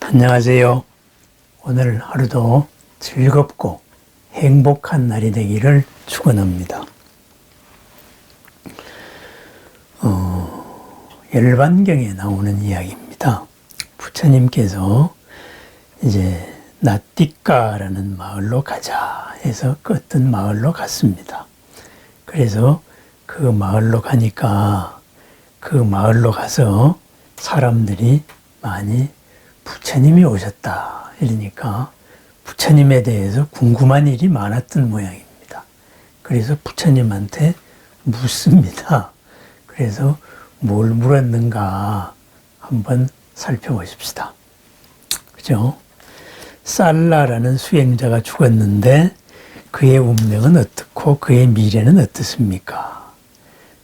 안녕하세요. 오늘 하루도 즐겁고 행복한 날이 되기를 축원합니다. 열반경에 나오는 이야기입니다. 부처님께서 이제 나띠까라는 마을로 가자 해서 어떤 마을로 갔습니다. 그래서 그 마을로 가니까 그 마을로 가서 사람들이 많이 부처님이 오셨다 이러니까 부처님에 대해서 궁금한 일이 많았던 모양입니다. 그래서 부처님한테 묻습니다. 그래서 뭘 물었는가 한번 살펴보십시다. 그죠? 살라라는 수행자가 죽었는데 그의 운명은 어떻고 그의 미래는 어떻습니까?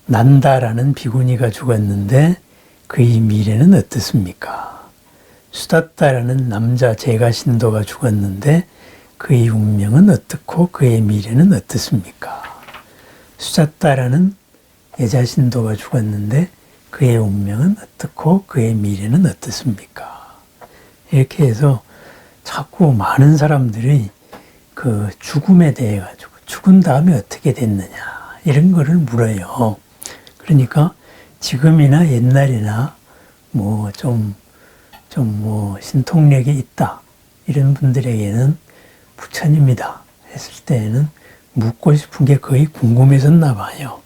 난다라는 비구니가 죽었는데 그의 미래는 어떻습니까? 수다따라는 남자 제가신도가 죽었는데 그의 운명은 어떻고 그의 미래는 어떻습니까? 수자따라는 여자신도가 죽었는데 그의 운명은 어떻고 그의 미래는 어떻습니까? 이렇게 해서 자꾸 많은 사람들이 그 죽음에 대해 가지고 죽은 다음에 어떻게 됐느냐 이런 거를 물어요. 그러니까 지금이나 옛날이나 뭐 좀 신통력이 있다 이런 분들에게는 부처님이다 했을 때에는 묻고 싶은 게 거의 궁금해졌나 봐요.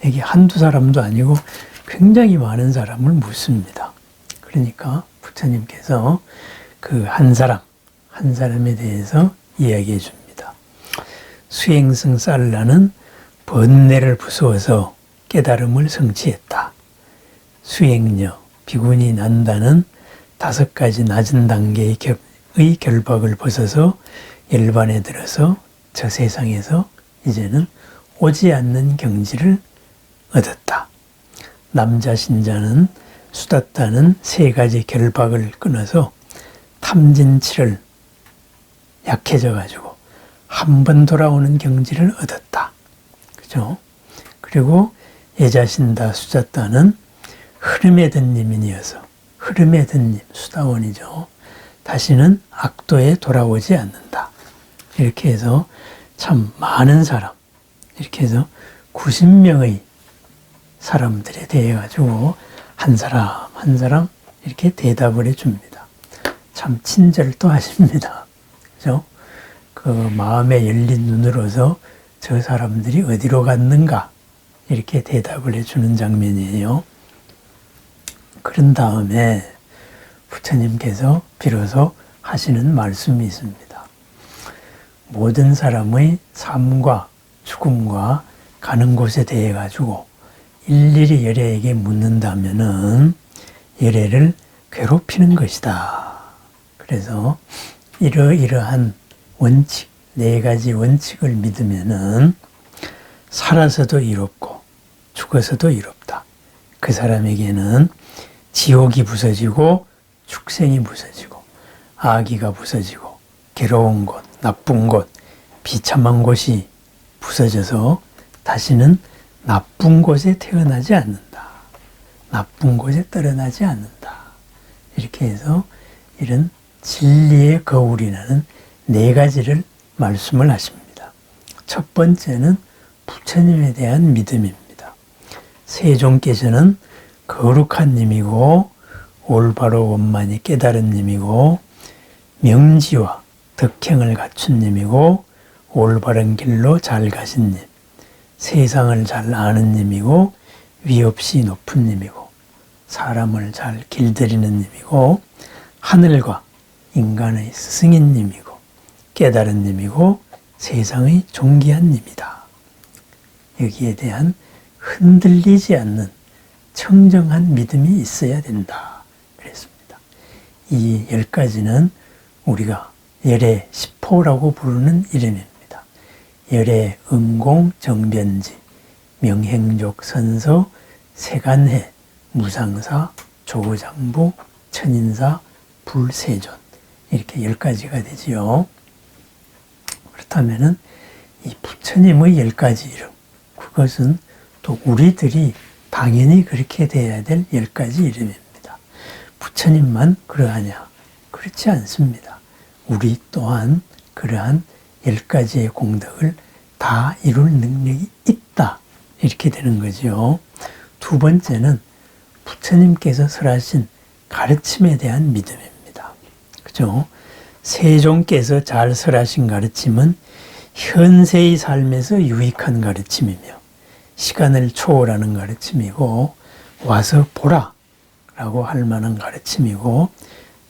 이게 한두 사람도 아니고 굉장히 많은 사람을 묻습니다. 그러니까 부처님께서 그 한 사람에 대해서 이야기해 줍니다. 수행승 살라는 번뇌를 부수어서 깨달음을 성취했다. 수행녀 비구니 난다는 5가지 낮은 단계의 결박을 벗어서 열반에 들어서 저 세상에서 이제는 오지 않는 경지를 얻었다. 남자 신자는 수다따는 3가지 결박을 끊어서 탐진치를 약해져 가지고 한 번 돌아오는 경지를 얻었다. 그죠? 그리고 여자신다 수자따는 흐름에 든 님이어서 흐름에 든 님, 수다원이죠. 다시는 악도에 돌아오지 않는다. 이렇게 해서 참 많은 사람, 이렇게 해서 90명의 사람들에 대해 가지고 한 사람 이렇게 대답을 해줍니다. 참 친절도 하십니다. 그죠? 그 마음에 열린 눈으로서 저 사람들이 어디로 갔는가 이렇게 대답을 해주는 장면이에요. 그런 다음에 부처님께서 비로소 하시는 말씀이 있습니다. 모든 사람의 삶과 죽음과 가는 곳에 대해 가지고 일일이 열애에게 묻는다면은 열애를 괴롭히는 것이다. 그래서 이러이러한 원칙, 4가지 원칙을 믿으면은 살아서도 이롭고 죽어서도 이롭다. 그 사람에게는 지옥이 부서지고 축생이 부서지고 아기가 부서지고 괴로운 곳, 나쁜 곳, 비참한 곳이 부서져서 다시는 나쁜 곳에 태어나지 않는다. 나쁜 곳에 떨어나지 않는다. 이렇게 해서 이런 진리의 거울이라는 4가지를 말씀을 하십니다. 첫 번째는 부처님에 대한 믿음입니다. 세종께서는 거룩한 님이고 올바로 원만히 깨달은 님이고 명지와 덕행을 갖춘 님이고 올바른 길로 잘 가신 님, 세상을 잘 아는 님이고 위 없이 높은 님이고 사람을 잘 길들이는 님이고 하늘과 인간의 스승인 님이고 깨달은 님이고 세상의 존귀한 님이다. 여기에 대한 흔들리지 않는 청정한 믿음이 있어야 된다. 그랬습니다. 이 10가지는 우리가 열애 10호라고 부르는 이름입니다. 열애, 응공, 정변지, 명행족, 선서, 세간해, 무상사, 조장부, 천인사, 불세존 이렇게 10가지가 되지요. 그렇다면은 이 부처님의 10가지 이름 그것은 또 우리들이 당연히 그렇게 돼야 될 10가지 이름입니다. 부처님만 그러하냐? 그렇지 않습니다. 우리 또한 그러한 10가지의 공덕을 다 이룰 능력이 있다. 이렇게 되는 거죠. 두 번째는 부처님께서 설하신 가르침에 대한 믿음입니다. 그죠? 세종께서 잘 설하신 가르침은 현세의 삶에서 유익한 가르침이며 시간을 초월하는 가르침이고 와서 보라 라고 할 만한 가르침이고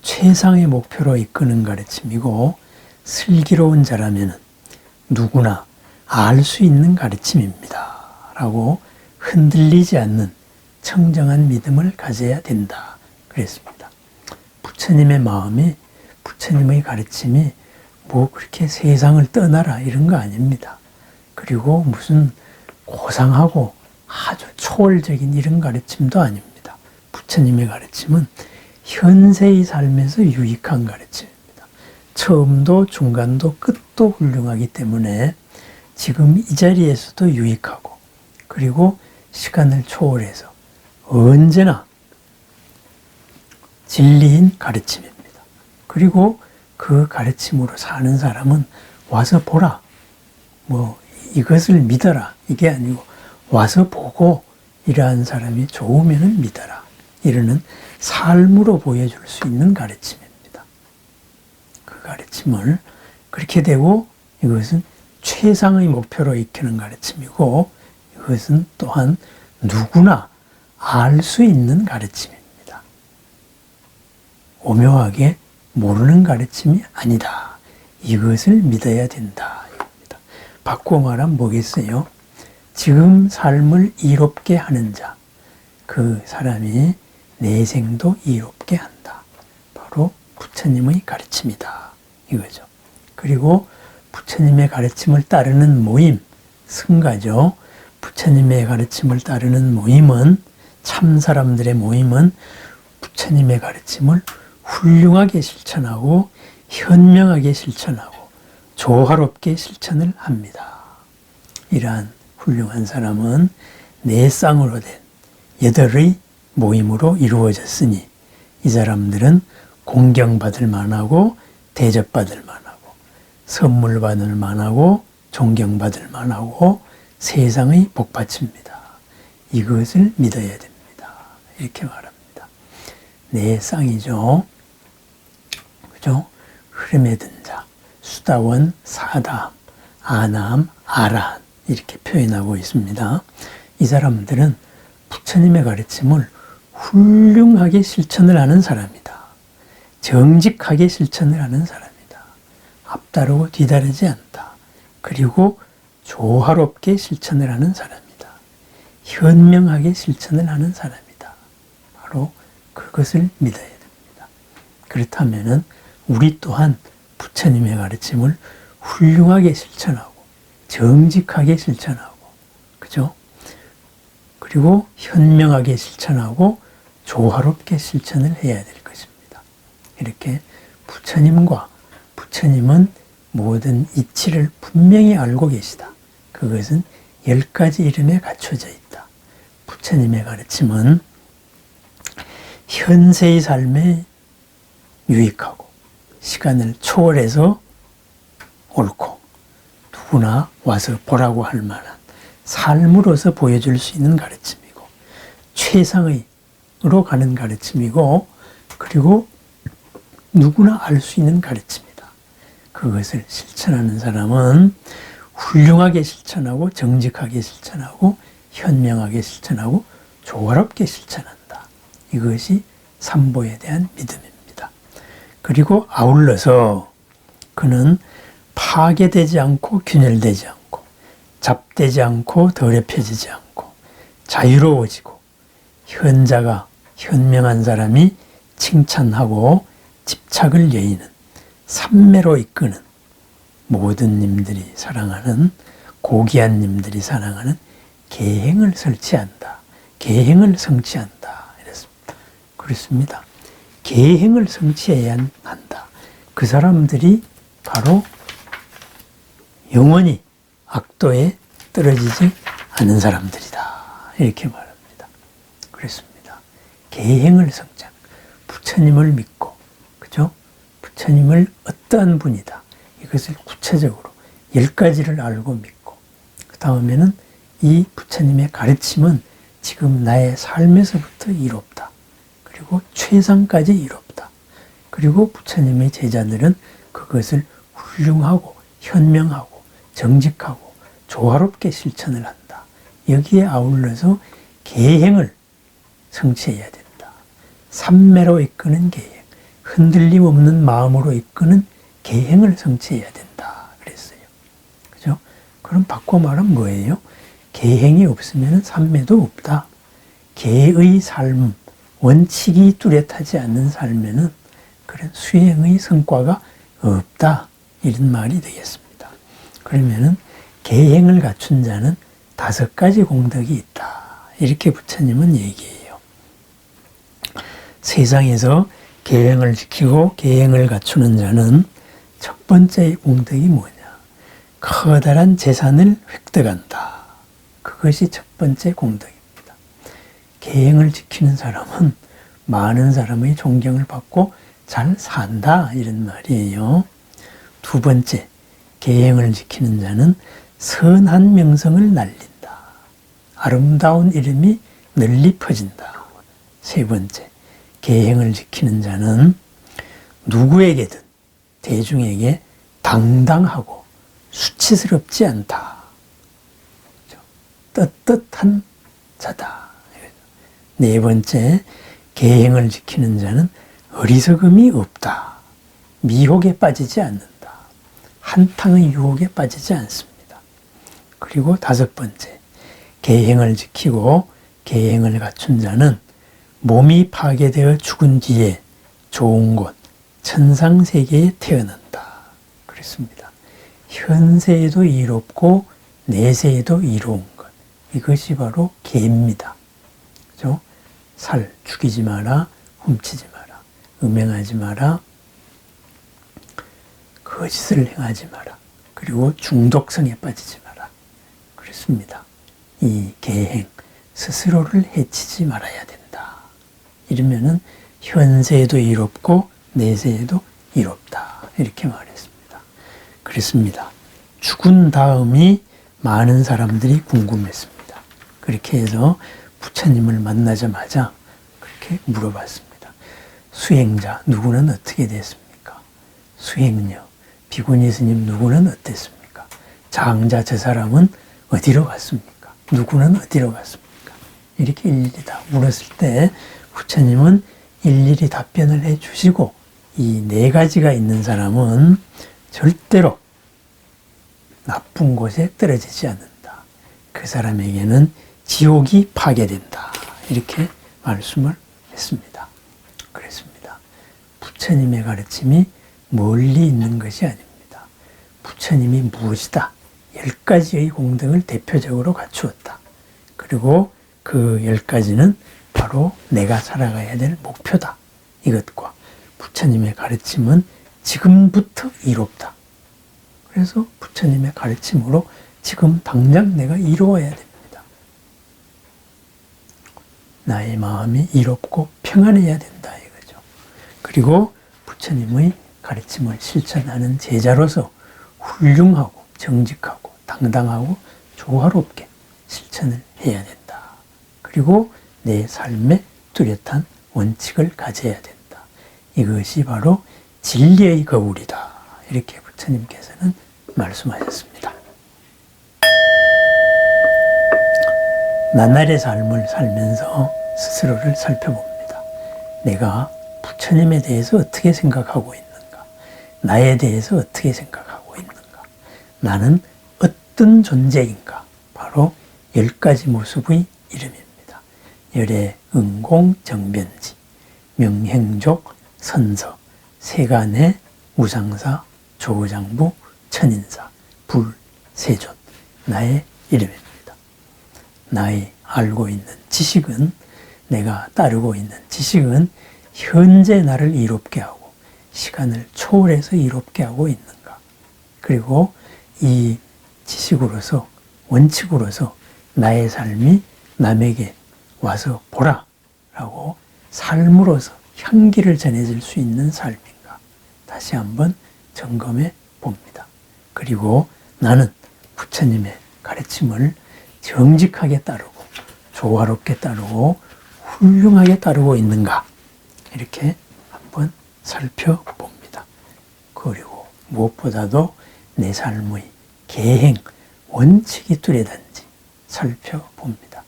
최상의 목표로 이끄는 가르침이고 슬기로운 자라면 누구나 알 수 있는 가르침입니다. 라고 흔들리지 않는 청정한 믿음을 가져야 된다. 그랬습니다. 부처님의 마음이 부처님의 가르침이 뭐 그렇게 세상을 떠나라 이런 거 아닙니다. 그리고 무슨 고상하고 아주 초월적인 이런 가르침도 아닙니다. 부처님의 가르침은 현세의 삶에서 유익한 가르침입니다. 처음도 중간도 끝도 훌륭하기 때문에 지금 이 자리에서도 유익하고 그리고 시간을 초월해서 언제나 진리인 가르침입니다. 그리고 그 가르침으로 사는 사람은 와서 보라. 뭐 이것을 믿어라. 이게 아니고 와서 보고 이러한 사람이 좋으면 믿어라. 이러는 삶으로 보여줄 수 있는 가르침입니다. 그 가르침을 그렇게 되고 이것은 최상의 목표로 익히는 가르침이고 이것은 또한 누구나 알 수 있는 가르침입니다. 오묘하게 모르는 가르침이 아니다. 이것을 믿어야 된다. 입니다. 바꾸어 말하면 뭐겠어요? 지금 삶을 이롭게 하는 자, 그 사람이 내생도 이롭게 한다. 바로 부처님의 가르침이다. 이거죠. 그리고 부처님의 가르침을 따르는 모임, 승가죠. 부처님의 가르침을 따르는 모임은, 참 사람들의 모임은 부처님의 가르침을 훌륭하게 실천하고 현명하게 실천하고 조화롭게 실천을 합니다. 이러한 훌륭한 사람은 네 쌍으로 된 8의 모임으로 이루어졌으니 이 사람들은 공경받을 만하고 대접받을 만하고 선물 받을 만하고 존경받을 만하고 세상의 복받칩니다. 이것을 믿어야 됩니다. 이렇게 말합니다. 네 쌍이죠. 그죠? 흐름에 든 자, 수다원, 사담, 아남, 아라한 이렇게 표현하고 있습니다. 이 사람들은 부처님의 가르침을 훌륭하게 실천을 하는 사람이다. 정직하게 실천을 하는 사람이다. 앞다르고 뒤다르지 않다. 그리고 조화롭게 실천을 하는 사람이다. 현명하게 실천을 하는 사람이다. 바로 그것을 믿어야 됩니다. 그렇다면은 우리 또한 부처님의 가르침을 훌륭하게 실천하고 정직하게 실천하고 그죠? 그리고 현명하게 실천하고 조화롭게 실천을 해야 될 것입니다. 이렇게 부처님은 모든 이치를 분명히 알고 계시다. 그것은 10가지 이름에 갖춰져 있다. 부처님의 가르침은 현세의 삶에 유익하고 시간을 초월해서 옳고 누구나 와서 보라고 할 만한 삶으로서 보여줄 수 있는 가르침이고 최상의로 가는 가르침이고 그리고 누구나 알 수 있는 가르침이다. 그것을 실천하는 사람은 훌륭하게 실천하고 정직하게 실천하고 현명하게 실천하고 조화롭게 실천한다. 이것이 삼보에 대한 믿음입니다. 그리고 아울러서 그는 파괴되지 않고 균열되지 않고 잡되지 않고 더럽혀지지 않고 자유로워지고 현자가 현명한 사람이 칭찬하고 집착을 여의는 삼매로 이끄는 모든 님들이 사랑하는 고귀한 님들이 사랑하는 계행을 설치한다. 계행을 성취한다. 이랬습니다. 그렇습니다. 계행을 성취해야 한다. 그 사람들이 바로 영원히 악도에 떨어지지 않은 사람들이다. 이렇게 말합니다. 그렇습니다. 계행을 성취한 부처님을 믿고 그죠? 부처님을 어떠한 분이다. 이것을 구체적으로 10가지를 알고 믿고 그 다음에는 이 부처님의 가르침은 지금 나의 삶에서부터 이롭다. 그리고 최상까지 이롭다. 그리고 부처님의 제자들은 그것을 훌륭하고 현명하고 정직하고 조화롭게 실천을 한다. 여기에 아울러서 계행을 성취해야 된다. 삼매로 이끄는 계행, 흔들림 없는 마음으로 이끄는 계행을 성취해야 된다. 그랬어요. 그죠? 그럼 바꿔 말하면 뭐예요? 계행이 없으면 삼매도 없다. 계의 삶, 원칙이 뚜렷하지 않는 삶에는 그런 수행의 성과가 없다. 이런 말이 되겠습니다. 그러면은 계행을 갖춘 자는 5가지 공덕이 있다. 이렇게 부처님은 얘기해요. 세상에서 계행을 지키고 계행을 갖추는 자는 첫 번째 공덕이 뭐냐? 커다란 재산을 획득한다. 그것이 첫 번째 공덕입니다. 계행을 지키는 사람은 많은 사람의 존경을 받고 잘 산다. 이런 말이에요. 두 번째, 계행을 지키는 자는 선한 명성을 날린다. 아름다운 이름이 널리 퍼진다. 세 번째, 계행을 지키는 자는 누구에게든 대중에게 당당하고 수치스럽지 않다. 떳떳한 자다. 네 번째, 계행을 지키는 자는 어리석음이 없다. 미혹에 빠지지 않는다. 한탕의 유혹에 빠지지 않습니다. 그리고 5번째, 계행을 지키고 계행을 갖춘 자는 몸이 파괴되어 죽은 뒤에 좋은 곳, 천상세계에 태어난다. 그렇습니다. 현세에도 이롭고 내세에도 이로운 것. 이것이 바로 계입니다. 그죠? 살, 죽이지 마라, 훔치지 마라, 음행하지 마라, 거짓을 행하지 마라, 그리고 중독성에 빠지지 마라. 그렇습니다. 이 계행, 스스로를 해치지 말아야 된다. 이러면은 현세에도 이롭고 내세에도 이롭다. 이렇게 말했습니다. 그렇습니다. 죽은 다음이 많은 사람들이 궁금했습니다. 그렇게 해서 부처님을 만나자마자 그렇게 물어봤습니다. 수행자 누구는 어떻게 됐습니까? 수행녀, 비구니 스님 누구는 어땠습니까? 장자 저 사람은 어디로 갔습니까? 누구는 어디로 갔습니까? 이렇게 일일이 다 물었을 때 부처님은 일일이 답변을 해주시고 이 4가지가 있는 사람은 절대로 나쁜 곳에 떨어지지 않는다. 그 사람에게는 지옥이 파괴된다. 이렇게 말씀을 했습니다. 그랬습니다. 부처님의 가르침이 멀리 있는 것이 아닙니다. 부처님이 무엇이다? 10가지의 공덕을 대표적으로 갖추었다. 그리고 그 10가지는 바로 내가 살아가야 될 목표다. 이것과 부처님의 가르침은 지금부터 이롭다. 그래서 부처님의 가르침으로 지금 당장 내가 이루어야 됩니다. 나의 마음이 이롭고 평안해야 된다 이거죠. 그리고 부처님의 가르침을 실천하는 제자로서 훌륭하고 정직하고 당당하고 조화롭게 실천을 해야 된다. 그리고 내 삶에 뚜렷한 원칙을 가져야 된다. 이것이 바로 진리의 거울이다. 이렇게 부처님께서는 말씀하셨습니다. 나날의 삶을 살면서 스스로를 살펴봅니다. 내가 부처님에 대해서 어떻게 생각하고 있는가? 나에 대해서 어떻게 생각하고 있는가? 나는 어떤 존재인가? 바로 10가지 모습의 이름입니다. 열애, 응공, 정변지, 명행족, 선서, 세간의 우상사, 조장부, 천인사, 불, 세존, 나의 이름입니다. 나의 알고 있는 지식은, 내가 따르고 있는 지식은 현재 나를 이롭게 하고 시간을 초월해서 이롭게 하고 있는가? 그리고 이 지식으로서, 원칙으로서 나의 삶이 남에게 와서 보라 라고 삶으로서 향기를 전해줄 수 있는 삶인가? 다시 한번 점검해 봅니다. 그리고 나는 부처님의 가르침을 정직하게 따르고 조화롭게 따르고 훌륭하게 따르고 있는가, 이렇게 한번 살펴봅니다. 그리고 무엇보다도 내 삶의 계행, 원칙이 뚜렷한지 살펴봅니다.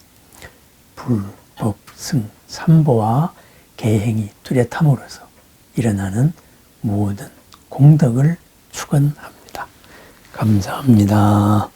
불, 법, 승, 삼보와 계행이 뚜렷함으로써 일어나는 모든 공덕을 축원합니다. 감사합니다.